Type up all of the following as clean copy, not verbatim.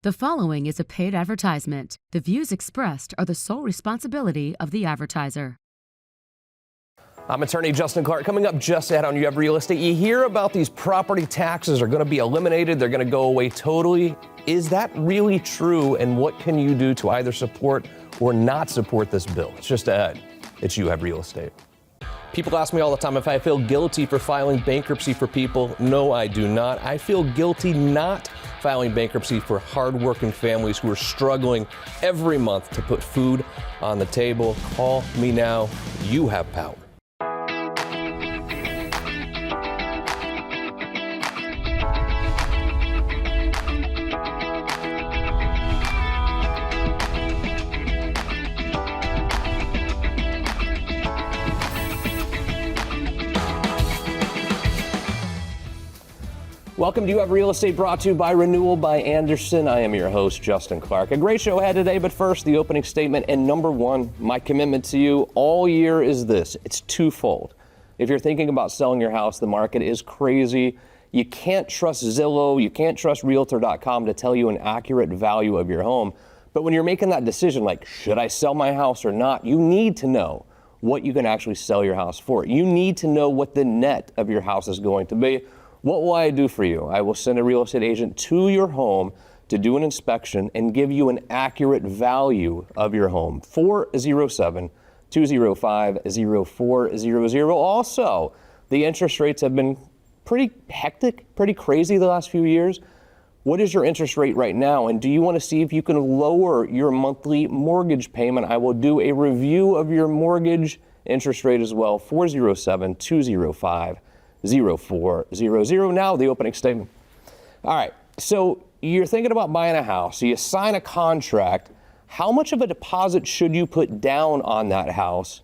The following is a paid advertisement. The views expressed are the sole responsibility of the advertiser. I'm attorney Justin Clark. Coming up just ahead on You Have Real Estate, you hear about these property taxes are going to be eliminated. They're going to go away totally. Is that really true? And what can you do to either support or not support this bill? It's just ahead. It's You Have Real Estate. People ask me all the time if I feel guilty for filing bankruptcy for people. No, I do not. I feel guilty not filing bankruptcy for hardworking families who are struggling every month to put food on the table. Call me now. You have power. Welcome to You Have Real Estate, brought to you by Renewal by Anderson. I am your host, Justin Clark. A great show ahead today, but first, the opening statement. And number one, my commitment to you all year is this. It's twofold. If you're thinking about selling your house, the market is crazy. You can't trust Zillow, you can't trust Realtor.com to tell you an accurate value of your home. But when you're making that decision, like, should I sell my house or not, you need to know what you can actually sell your house for. You need to know what the net of your house is going to be. What will I do for you? I will send a real estate agent to your home to do an inspection and give you an accurate value of your home. 407-205-0400. Also, the interest rates have been pretty hectic, pretty crazy the last few years. What is your interest rate right now? And do you want to see if you can lower your monthly mortgage payment? I will do a review of your mortgage interest rate as well. 407-205-0400. Now the opening statement. All right, so you're thinking about buying a house, so you sign a contract. How much of a deposit should you put down on that house?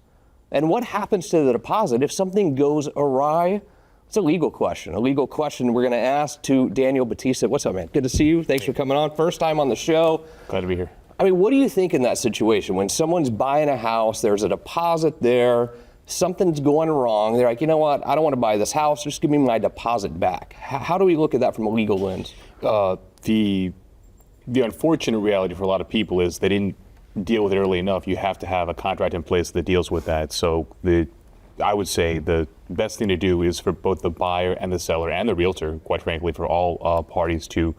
And what happens to the deposit if something goes awry? It's a legal question we're going to ask to Daniel Batista. What's up, man? Good to see you. Thanks for coming on. First time on the show. Glad to be here. I mean, what do you think in that situation when someone's buying a house, there's a deposit there, something's going wrong, they're like, you know what, I don't want to buy this house, just give me my deposit back. How do we look at that from a legal lens? The unfortunate reality for a lot of people is they didn't deal with it early enough. You have to have a contract in place that deals with that. So I would say the best thing to do is for both the buyer and the seller and the realtor, quite frankly, for all parties to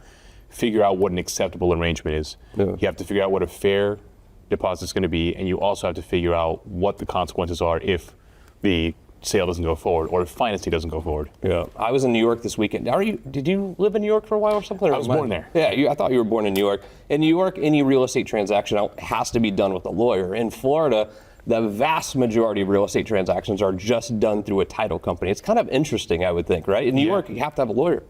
figure out what an acceptable arrangement is. Yeah. You have to figure out what a fair deposit is going to be, and you also have to figure out what the consequences are if the sale doesn't go forward or if financing doesn't go forward. Yeah, I was in New York this weekend. Did you live in New York for a while or something? I was born there. Yeah, I thought you were born in New York. In New York, any real estate transaction has to be done with a lawyer. In Florida, the vast majority of real estate transactions are just done through a title company. It's kind of interesting, I would think, right? In New York, you have to have a lawyer.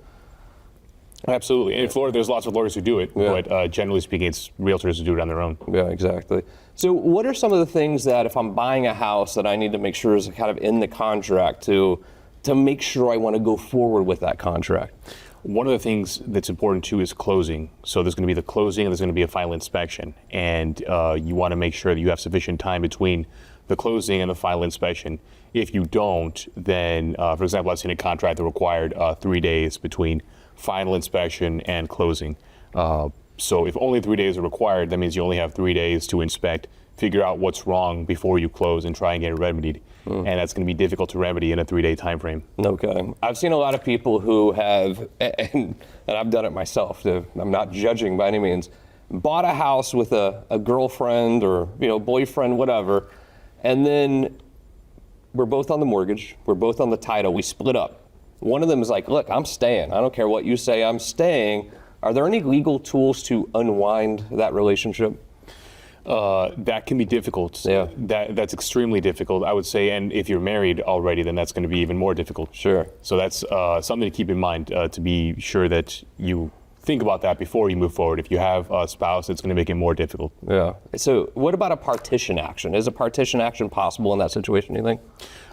Absolutely. And in Florida, there's lots of lawyers who do it, but generally speaking, it's realtors who do it on their own. Yeah, exactly. So what are some of the things that if I'm buying a house that I need to make sure is kind of in the contract to make sure I want to go forward with that contract? One of the things that's important too is closing. So there's going to be the closing and there's going to be a final inspection. And you want to make sure that you have sufficient time between the closing and the final inspection. If you don't, then, for example, I've seen a contract that required 3 days between final inspection and closing. So if only 3 days are required, that means you only have 3 days to inspect, figure out what's wrong before you close and try and get it remedied. And that's going to be difficult to remedy in a 3-day time frame. Okay. I've seen a lot of people who have, and I've done it myself, I'm not judging by any means, bought a house with a girlfriend or boyfriend, whatever, and then we're both on the mortgage, we're both on the title, we split up. One of them is like, look, I'm staying. I don't care what you say, I'm staying. Are there any legal tools to unwind that relationship? That can be difficult. Yeah. That's extremely difficult, I would say. And if you're married already, then that's going to be even more difficult. Sure. So that's something to keep in mind, to be sure that you think about that before you move forward. If you have a spouse, it's going to make it more difficult. Yeah. So what about a partition action? Is a partition action possible in that situation, do you think?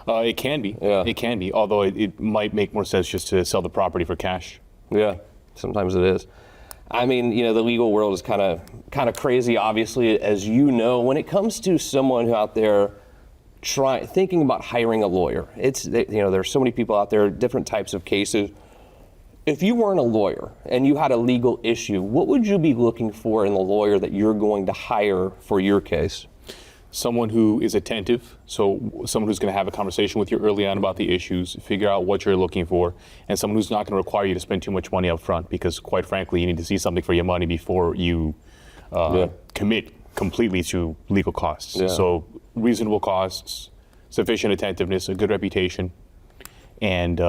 It can be. Yeah. It can be, although it might make more sense just to sell the property for cash. Yeah, sometimes it is. I mean, the legal world is kind of crazy, obviously, as you know. When it comes to someone who out there thinking about hiring a lawyer, there's so many people out there, different types of cases. If you weren't a lawyer and you had a legal issue, what would you be looking for in the lawyer that you're going to hire for your case? Someone who is attentive, so someone who's going to have a conversation with you early on about the issues, figure out what you're looking for, and someone who's not going to require you to spend too much money up front, because quite frankly, you need to see something for your money before you commit completely to legal costs. Yeah. So reasonable costs, sufficient attentiveness, a good reputation, and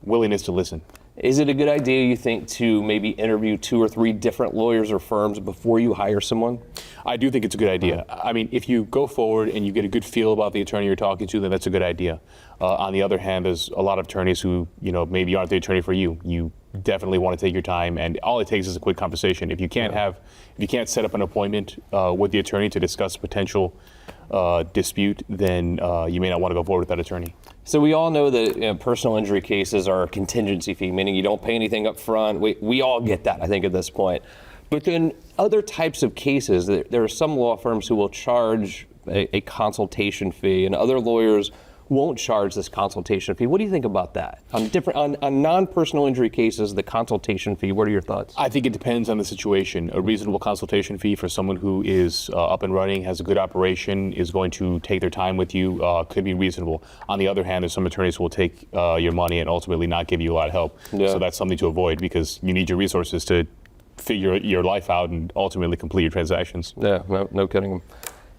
willingness to listen. Is it a good idea, you think, to maybe interview 2 or 3 different lawyers or firms before you hire someone? I do think it's a good idea. I mean, if you go forward and you get a good feel about the attorney you're talking to, then that's a good idea. On the other hand, there's a lot of attorneys who, maybe aren't the attorney for you. You definitely want to take your time, and all it takes is a quick conversation. If you can't set up an appointment with the attorney to discuss potential dispute, then you may not want to go forward with that attorney. So we all know that personal injury cases are a contingency fee, meaning you don't pay anything up front. We all get that, I think, at this point. But then other types of cases, there are some law firms who will charge a consultation fee, and other lawyers won't charge this consultation fee. What do you think about that? On non-personal injury cases, the consultation fee, what are your thoughts? I think it depends on the situation. A reasonable consultation fee for someone who is up and running, has a good operation, is going to take their time with you, could be reasonable. On the other hand, there's some attorneys who will take your money and ultimately not give you a lot of help. Yeah. So that's something to avoid, because you need your resources to figure your life out and ultimately complete your transactions. Yeah, no kidding.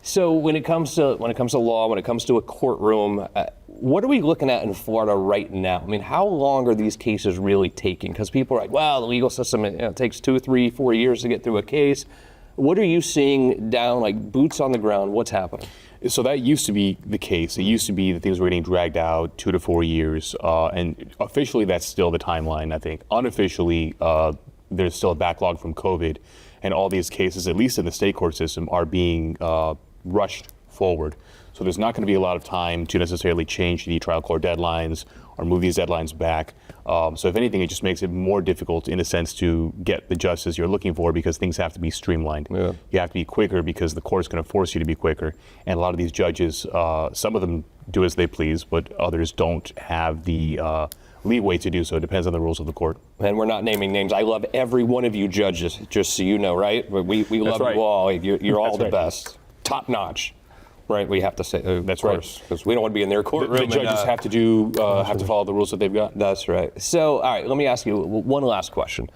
So when it comes to law, when it comes to a courtroom, what are we looking at in Florida right now? I mean, how long are these cases really taking? Because people are like, well, the legal system, it takes 2, 3, 4 years to get through a case. What are you seeing down, like boots on the ground? What's happening? So that used to be the case. It used to be that things were getting dragged out 2 to 4 years, and officially that's still the timeline, I think. Unofficially, there's still a backlog from COVID, and all these cases, at least in the state court system, are being rushed forward. So there's not going to be a lot of time to necessarily change the trial court deadlines or move these deadlines back. So if anything, it just makes it more difficult in a sense to get the justice you're looking for, because things have to be streamlined. Yeah. You have to be quicker because the court's going to force you to be quicker. And a lot of these judges, some of them do as they please, but others don't have the leeway to do so. It depends on the rules of the court. And we're not naming names. I love every one of you judges, just so you know, right? We love you all. You're all the best. Top notch, right? We have to say, that's right, right, because we don't want to be in their courtroom. The judges have to follow the rules that they've got. That's right. So, all right, let me ask you one last question.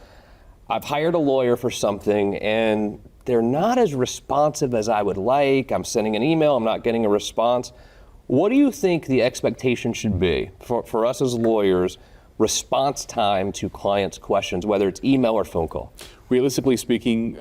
I've hired a lawyer for something, and they're not as responsive as I would like. I'm sending an email, I'm not getting a response. What do you think the expectation should be for us as lawyers, response time to clients' questions, whether it's email or phone call? Realistically speaking,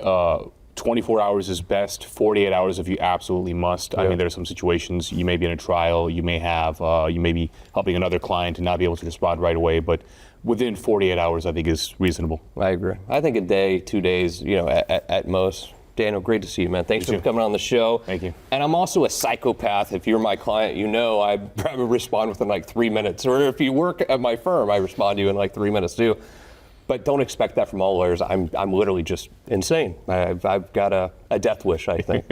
24 hours is best, 48 hours if you absolutely must. Yeah. I mean, there are some situations, you may be in a trial, you may be helping another client and not be able to respond right away, but within 48 hours, I think is reasonable. I agree. I think a day, 2 days, at most. Daniel, great to see you, man. Thanks for coming on the show. Thank you. And I'm also a psychopath. If you're my client, I probably respond within like 3 minutes. Or if you work at my firm, I respond to you in like 3 minutes too. But don't expect that from all lawyers. I'm literally just insane. I've got a death wish, I think.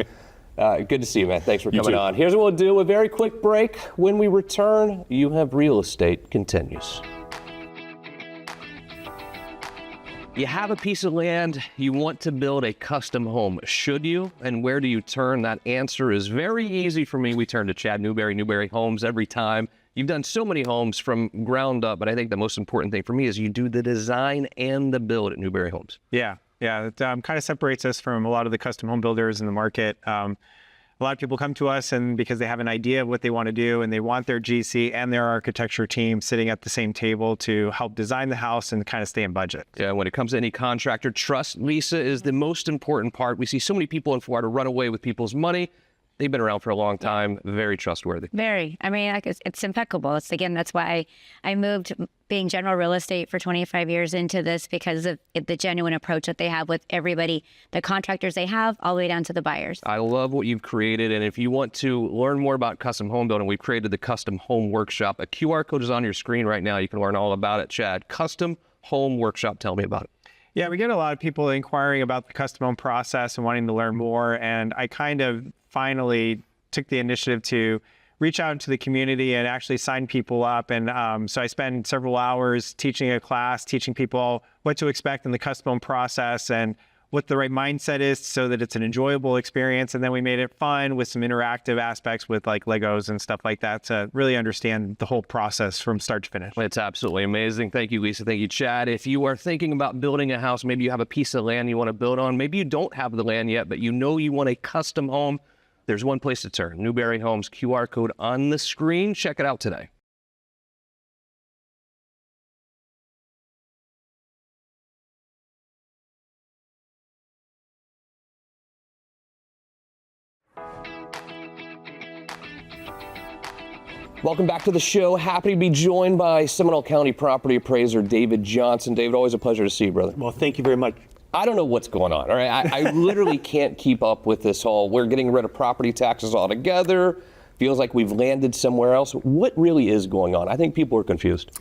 Good to see you, man. Thanks for coming on. Here's what we'll do, a very quick break. When we return, You Have Real Estate continues. You have a piece of land, you want to build a custom home. Should you? And where do you turn? That answer is very easy for me. We turn to Chad Newberry Homes every time. You've done so many homes from ground up, but I think the most important thing for me is you do the design and the build at Newberry Homes. Yeah. It kind of separates us from a lot of the custom home builders in the market. A lot of people come to us and because they have an idea of what they want to do and they want their GC and their architecture team sitting at the same table to help design the house and kind of stay in budget. Yeah, when it comes to any contractor, trust, Lisa, is the most important part. We see so many people in Florida run away with people's money. They've been around for a long time, very trustworthy. Very. I mean, it's impeccable. That's why I moved being general real estate for 25 years into this, because of the genuine approach that they have with everybody, the contractors they have, all the way down to the buyers. I love what you've created. And if you want to learn more about custom home building, we've created the Custom Home Workshop. A QR code is on your screen right now. You can learn all about it. Chad, Custom Home Workshop, tell me about it. Yeah, we get a lot of people inquiring about the custom home process and wanting to learn more. And I kind of finally took the initiative to reach out into the community and actually sign people up. And so I spend several hours teaching a class, teaching people what to expect in the custom home process and what the right mindset is so that it's an enjoyable experience. And then we made it fun with some interactive aspects with like Legos and stuff like that to really understand the whole process from start to finish. It's absolutely amazing. Thank you, Lisa. Thank you, Chad. If you are thinking about building a house, maybe you have a piece of land you want to build on, maybe you don't have the land yet, but you know you want a custom home, there's one place to turn. Newberry Homes, QR code on the screen. Check it out today. Welcome back to the show. Happy to be joined by Seminole County property appraiser David Johnson. David, always a pleasure to see you, brother. Well, thank you very much. I don't know what's going on, all right? I literally can't keep up with this whole, we're getting rid of property taxes altogether. Feels like we've landed somewhere else. What really is going on? I think people are confused.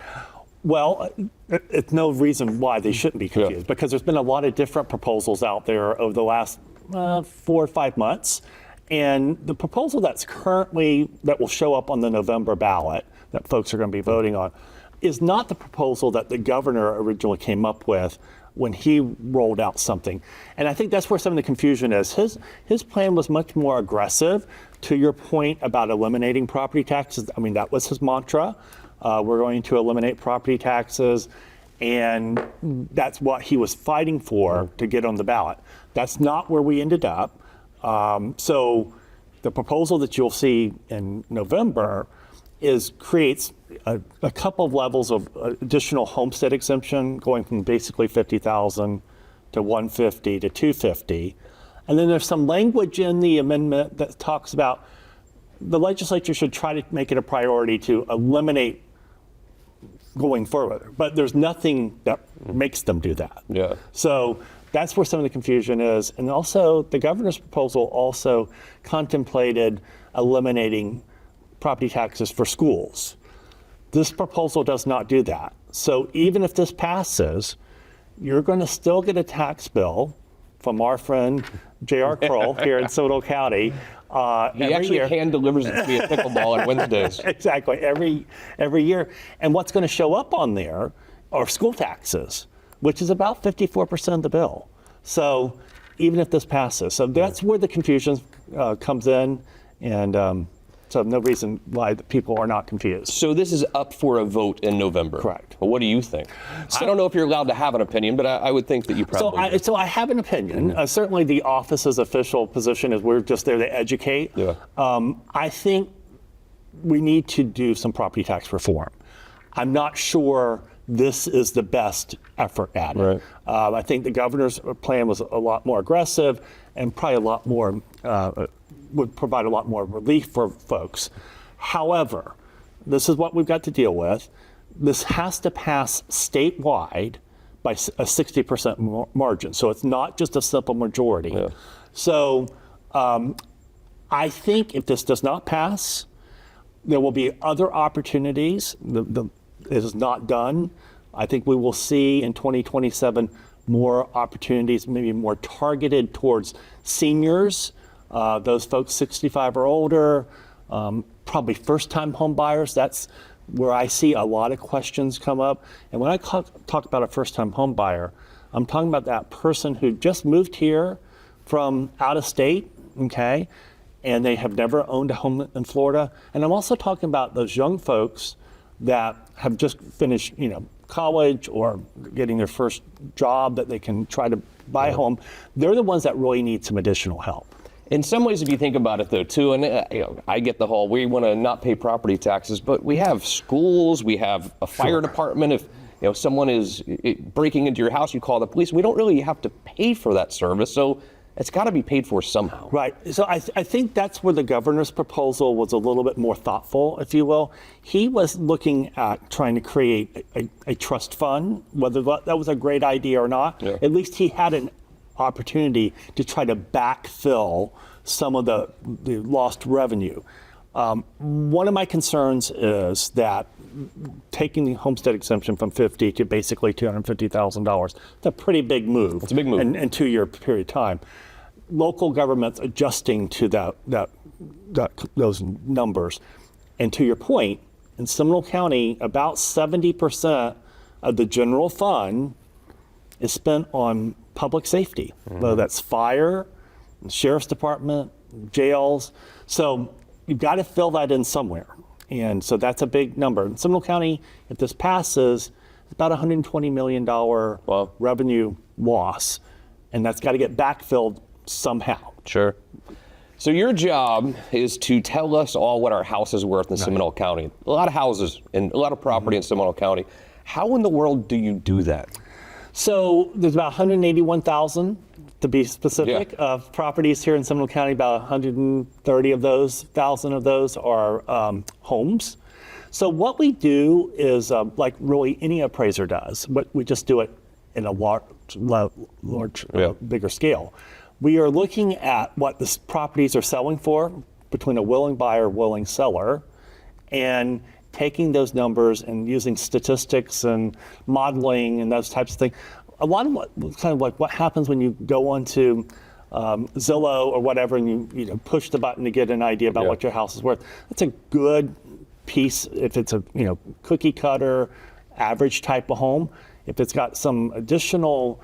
Well, it's no reason why they shouldn't be confused, because there's been a lot of different proposals out there over the last 4 or 5 months. And the proposal that will show up on the November ballot that folks are going to be voting on is not the proposal that the governor originally came up with when he rolled out something. And I think that's where some of the confusion is. His plan was much more aggressive. To your point about eliminating property taxes, I mean, that was his mantra. We're going to eliminate property taxes. And that's what he was fighting for to get on the ballot. That's not where we ended up. So the proposal that you'll see in November creates a couple of levels of additional homestead exemption, going from basically $50,000 to $150,000 to $250,000. And then there's some language in the amendment that talks about the legislature should try to make it a priority to eliminate going forward. But there's nothing that makes them do that. Yeah. So that's where some of the confusion is. And also, the governor's proposal also contemplated eliminating property taxes for schools. This proposal does not do that. So even if this passes, you're going to still get a tax bill from our friend J.R. Kroll here in Seminole County. He actually hand delivers it to me at pickleball on Wednesdays. Exactly, every year. And what's going to show up on there are school taxes, which is about 54% of the bill. So even if this passes, so that's where the confusion comes in, and so no reason why the people are not confused. So this is up for a vote in November. Correct. Well, what do you think? I don't know if you're allowed to have an opinion, but I would think that you probably So I have an opinion. Certainly the office's official position is we're just there to educate. Yeah. I think we need to do some property tax reform. I'm not sure this is the best effort at it. Right. I think the governor's plan was a lot more aggressive and probably a lot more, would provide a lot more relief for folks. However, this is what we've got to deal with. This has to pass statewide by a 60% margin. So it's not just a simple majority. Yeah. So I think if this does not pass, there will be other opportunities. It is not done. I think we will see in 2027 more opportunities, maybe more targeted towards seniors, those folks 65 or older, probably first-time home buyers. That's where I see a lot of questions come up. And when I talk about a first-time home buyer, I'm talking about that person who just moved here from out of state, okay, and they have never owned a home in Florida. And I'm also talking about those young folks that have just finished, college or getting their first job that they can try to buy a home. They're the ones that really need some additional help. In some ways, if you think about it, though, too, and I get the whole, we want to not pay property taxes, but we have schools, we have a fire department. If someone is breaking into your house, you call the police. We don't really have to pay for that service, so it's got to be paid for somehow. Right. So I think that's where the governor's proposal was a little bit more thoughtful, if you will. He was looking at trying to create a trust fund, whether that was a great idea or not. Yeah. At least he had an opportunity to try to backfill some of the lost revenue. One of my concerns is that taking the homestead exemption from $50,000 to basically $250,000, it's a pretty big move. It's a big move. In 2-year period of time. Local governments adjusting to those numbers And to your point, in Seminole County, about 70% of the general fund is spent on public safety, whether that's fire, sheriff's department, jails. So you've got to fill that in somewhere. And so that's a big number. In Seminole County, if this passes, it's about $120 million revenue loss. And that's got to get backfilled somehow. Sure. So your job is to tell us all what our house is worth in Seminole County. A lot of houses and a lot of property in Seminole County. How in the world do you do that? So there's about 181,000, to be specific, of properties here in Seminole County. About 130 of those, 1,000 of those are homes. So what we do is like really any appraiser does, but we just do it in a large bigger scale. We are looking at what the properties are selling for between a willing buyer, willing seller, and taking those numbers and using statistics and modeling and those types of things. A lot of what happens when you go onto Zillow or whatever and you push the button to get an idea about what your house is worth. That's a good piece if it's a cookie cutter, average type of home. If it's got some additional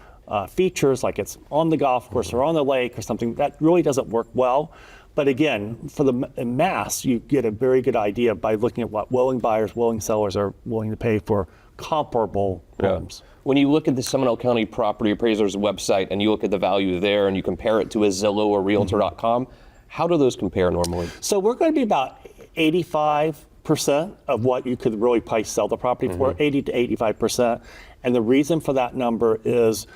features like it's on the golf course or on the lake or something, that really doesn't work well. But again, for the mass, you get a very good idea by looking at what willing buyers, willing sellers are willing to pay for comparable homes. When you look at the Seminole County Property Appraiser's website and you look at the value there and you compare it to a Zillow or Realtor.com, how do those compare normally? So we're going to be about 85% of what you could really probably sell the property for, 80 to 85%. And the reason for that number is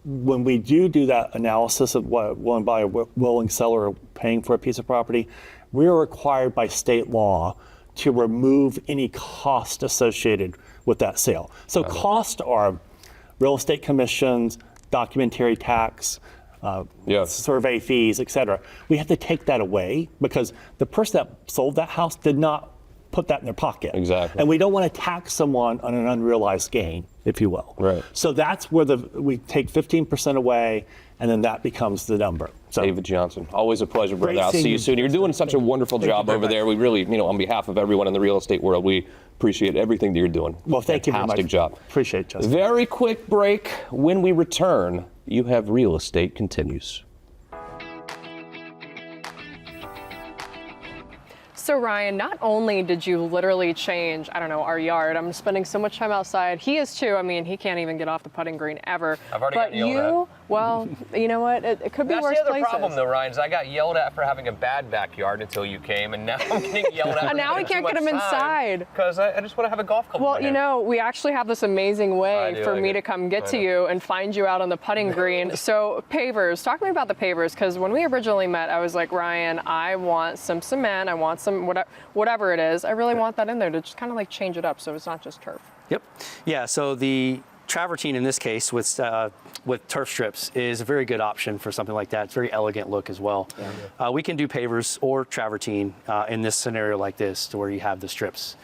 when we do that analysis of what willing buyer, willing seller are paying for a piece of property, we are required by state law to remove any cost associated with that sale. So costs are real estate commissions, documentary tax, survey fees, et cetera. We have to take that away because the person that sold that house did not put that in their pocket. Exactly. And we don't want to tax someone on an unrealized gain, if you will. Right. So that's where we take 15% away, and then that becomes the number. So, David Johnson, always a pleasure, brother. Great I'll see seeing you you. soon. You're doing such a wonderful job over there. We really, on behalf of everyone in the real estate world, we appreciate everything that you're doing. Well, thank you very much. Fantastic job. Appreciate it, Justin. Very quick break. When we return, You Have Real Estate continues. So Ryan, not only did you literally change, our yard. I'm spending so much time outside. He is too. I mean, he can't even get off the putting green ever. I've already gotten yelled at. Well, you know what? It could be worse places. That's the other problem, though, Ryan, is I got yelled at for having a bad backyard until you came, and now I'm getting yelled at. And now we can't get him inside. Because I just want to have a golf club. Well, we actually have this amazing way for me to come get to you and find you out on the putting green. So pavers, talk to me about the pavers, because when we originally met, I was like, Ryan, I want some cement, I want some whatever it is. I really want that in there to just kind of like change it up so it's not just turf. Yep. Yeah, so the travertine in this case with turf strips is a very good option for something like that. It's a very elegant look as well. Yeah. We can do pavers or travertine in this scenario like this, to where you have the strips.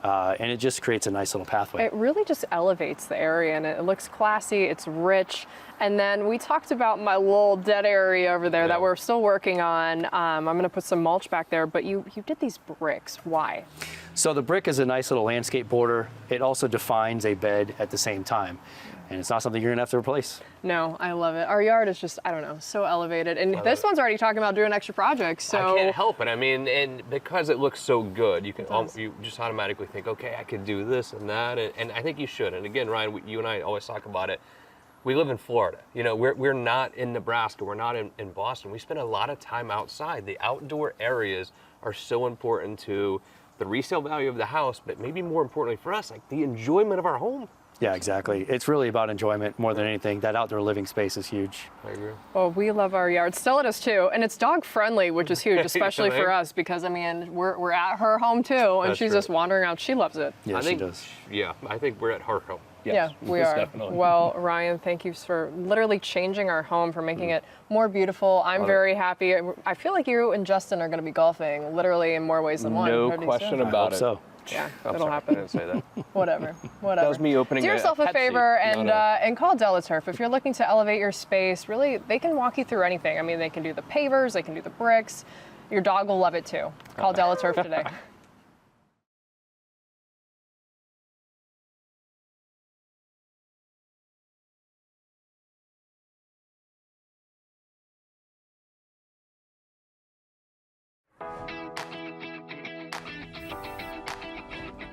And it just creates a nice little pathway. It really just elevates the area, and it looks classy, it's rich. And then we talked about my little dead area over there that we're still working on. I'm gonna put some mulch back there, but you did these bricks, why? So the brick is a nice little landscape border. It also defines a bed at the same time. And it's not something you're gonna have to replace. No, I love it. Our yard is just, so elevated. And this one's already talking about doing extra projects, so. I can't help it. I mean, and because it looks so good, you just automatically think, okay, I could do this and that, and I think you should. And again, Ryan, you and I always talk about it. We live in Florida. We're not in Nebraska. We're not in Boston. We spend a lot of time outside. The outdoor areas are so important to the resale value of the house, but maybe more importantly for us, like the enjoyment of our home. Yeah, exactly. It's really about enjoyment more than anything. That outdoor living space is huge. I agree. Well, we love our yard. Stella does too. And it's dog friendly, which is huge, especially for us, because we're at her home too, and she's just wandering around. She loves it. Yeah, she does. Yeah, I think we're at her home. Yes, yeah, we are. Definitely. Well, Ryan, thank you for literally changing our home, for making it more beautiful. I'm very happy. I feel like you and Justin are going to be golfing literally in more ways than one. No question about it. So. Yeah, it'll happen. I didn't say that. Whatever. That was me opening. Do yourself a favor and call DelaTurf if you're looking to elevate your space. Really, they can walk you through anything. I mean, they can do the pavers, they can do the bricks. Your dog will love it too. Call DelaTurf today.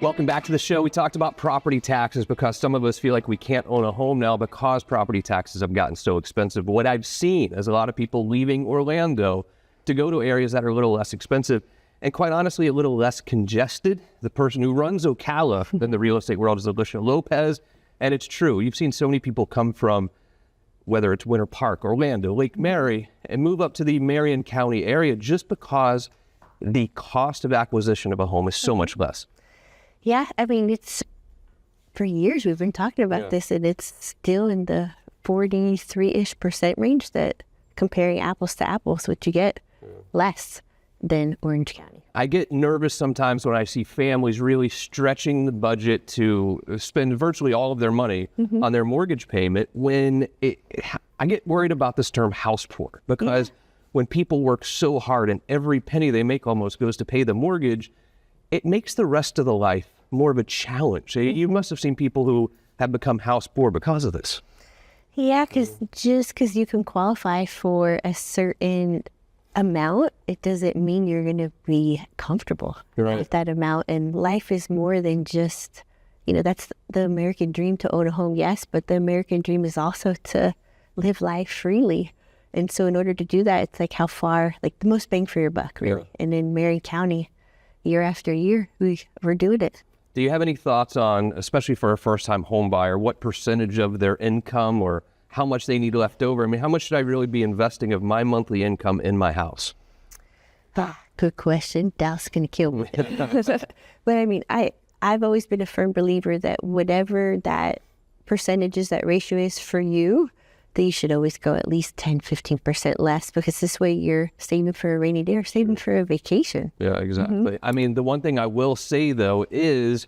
Welcome back to the show. We talked about property taxes because some of us feel like we can't own a home now because property taxes have gotten so expensive. But what I've seen is a lot of people leaving Orlando to go to areas that are a little less expensive and, quite honestly, a little less congested. The person who runs Ocala in the real estate world is Elisha Lopez. And it's true. You've seen so many people come from, whether it's Winter Park, Orlando, Lake Mary, and move up to the Marion County area just because the cost of acquisition of a home is so much less. Yeah, I mean, it's for years we've been talking about this, and it's still in the 43-ish% range that comparing apples to apples, what you get less than Orange County. I get nervous sometimes when I see families really stretching the budget to spend virtually all of their money on their mortgage payment when I get worried about this term house poor because when people work so hard and every penny they make almost goes to pay the mortgage, it makes the rest of the life more of a challenge. You must have seen people who have become house poor because of this. Yeah, because just because you can qualify for a certain amount, it doesn't mean you're going to be comfortable with that amount. And life is more than just, that's the American dream to own a home, yes, but the American dream is also to live life freely. And so in order to do that, it's like how far, like the most bang for your buck, really. Yeah. And in Marion County, year after year, we're doing it. Do you have any thoughts on, especially for a first-time home buyer, what percentage of their income or how much they need left over? I mean, how much should I really be investing of my monthly income in my house? Good question. Dallas is going to kill me. But I mean, I've always been a firm believer that whatever that percentage is, that ratio is for you, that you should always go at least 10, 15% less, because this way you're saving for a rainy day or saving for a vacation. Yeah, exactly. I mean, the one thing I will say, though, is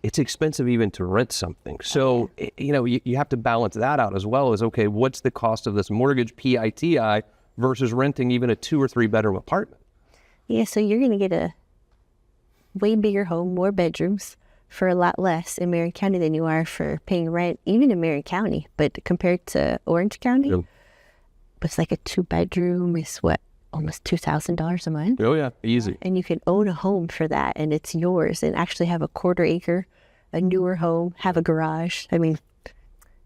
it's expensive even to rent something. So, you have to balance that out as well as, okay, what's the cost of this mortgage, PITI, versus renting even a 2 or 3 bedroom apartment? Yeah, so you're going to get a way bigger home, more bedrooms, for a lot less in Marion County than you are for paying rent, even in Marion County. But compared to Orange County, it's like a 2-bedroom is what, almost $2,000 a month? Oh yeah, easy. And you can own a home for that, and it's yours, and actually have a 1/4 acre, a newer home, have a garage. I mean,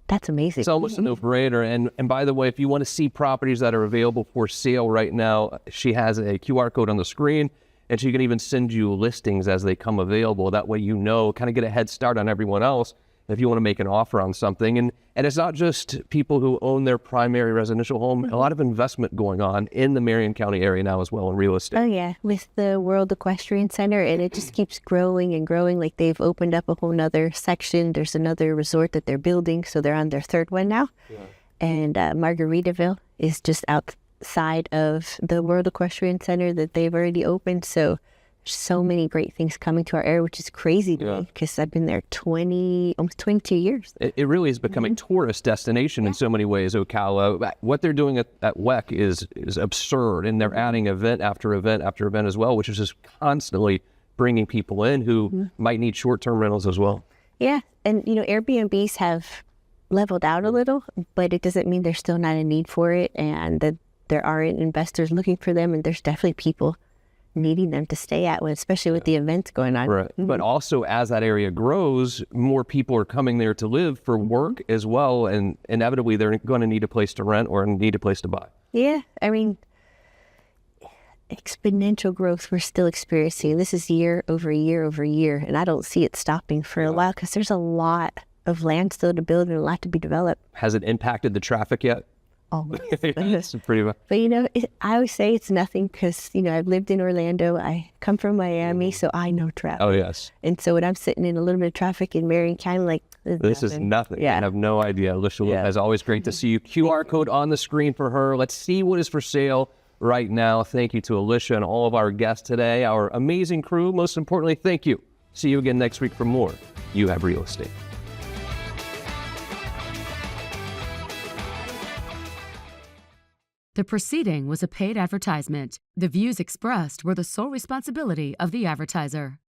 that's amazing. It's almost a no-brainer. And by the way, if you want to see properties that are available for sale right now, she has a QR code on the screen. And she can even send you listings as they come available. That way, kind of get a head start on everyone else if you want to make an offer on something. And it's not just people who own their primary residential home. A lot of investment going on in the Marion County area now as well in real estate. Oh, yeah. With the World Equestrian Center, and it just keeps growing and growing. Like they've opened up a whole nother section. There's another resort that they're building. So they're on their 3rd one now. Yeah. And Margaritaville is just outside of the World Equestrian Center that they've already opened. So there's so many great things coming to our area, which is crazy to me because I've been there almost 22 years. It really has become a tourist destination in so many ways, Ocala. What they're doing at WEC is absurd, and they're adding event after event after event as well, which is just constantly bringing people in who might need short-term rentals as well. Yeah, and Airbnbs have leveled out a little, but it doesn't mean there's still not a need for it, and that there aren't investors looking for them, and there's definitely people needing them to stay at, especially with the events going on. Right. But also, as that area grows, more people are coming there to live for work as well, and inevitably they're going to need a place to rent or need a place to buy. Yeah, I mean, exponential growth we're still experiencing. This is year over year over year, and I don't see it stopping for a while because there's a lot of land still to build and a lot to be developed. Has it impacted the traffic yet? Almost. It's pretty much. But I always say it's nothing because I've lived in Orlando. I come from Miami, so I know traffic. Oh yes. And so when I'm sitting in a little bit of traffic in Marion County, this is nothing. Yeah. I have no idea. Elisha Lopez, always great to see you. QR code on the screen for her. Let's see what is for sale right now. Thank you to Elisha and all of our guests today, our amazing crew. Most importantly, thank you. See you again next week for more You Have Real Estate. The proceeding was a paid advertisement. The views expressed were the sole responsibility of the advertiser.